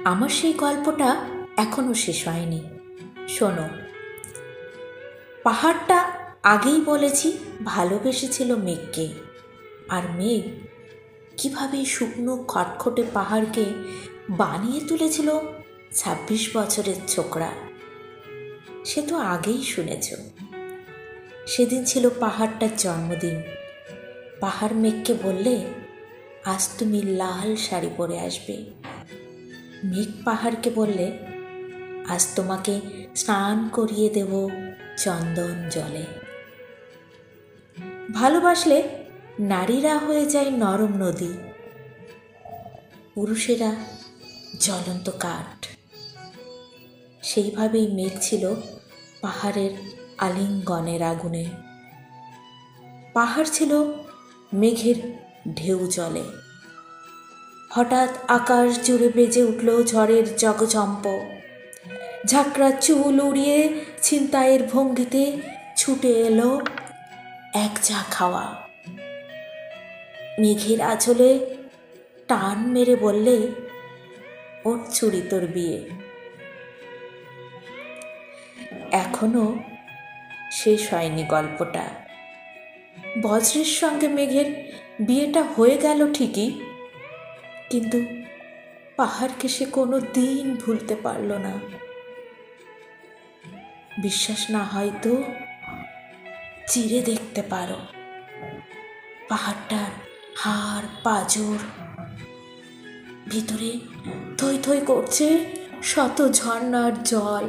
আমার সেই গল্পটা এখনো শেষ হয়নি। শোনো, পাহাড়টা আগেই বলেছি ভালোবেসেছিল মেঘকে, আর মেঘ কিভাবে শুকনো খটখটে পাহাড়কে বানিয়ে তুলেছিল ২৬ বছরের ছোকরা, সে তো আগেই শুনেছ। সেদিন ছিল পাহাড়টার জন্মদিন। পাহাড় মেঘকে বললে, আজ তুমি লাল শাড়ি পরে আসবে। মেঘ পাহাড়কে বললে, আজ তোমাকে স্নান করিয়ে দেব চন্দন জলে। ভালোবাসলে নারীরা হয়ে যায় নরম নদী, পুরুষেরা জ্বলন্ত কাঠ। সেইভাবেই মেঘ ছিল পাহাড়ের আলিঙ্গনের আগুনে। পাহাড় ছিল মেঘের ঢেউ জলে। হঠাৎ আকাশ জুড়ে বেজে উঠল ঝড়ের জগজম্প। ঝাঁকড়া চুল উড়িয়ে ছিনতাইয়ের ভঙ্গিতে ছুটে এলো এক ঝাঁক হাওয়া। মেঘের আঁচলে টান মেরে বললে, ওর ছুরি তোর বিয়ে। এখনো শেষ হয়নি গল্পটা। বজ্রের সঙ্গে মেঘের বিয়েটা হয়ে গেল ঠিকই, কিন্তু পাহাড়কে সে কোনো দিন ভুলতে পারল না। বিশ্বাস না হয় তো চিরে দেখতে পারো, পাহাড়টার হাড় পাঁজর, ভিতরে থই থই করছে শত ঝর্ণার জল।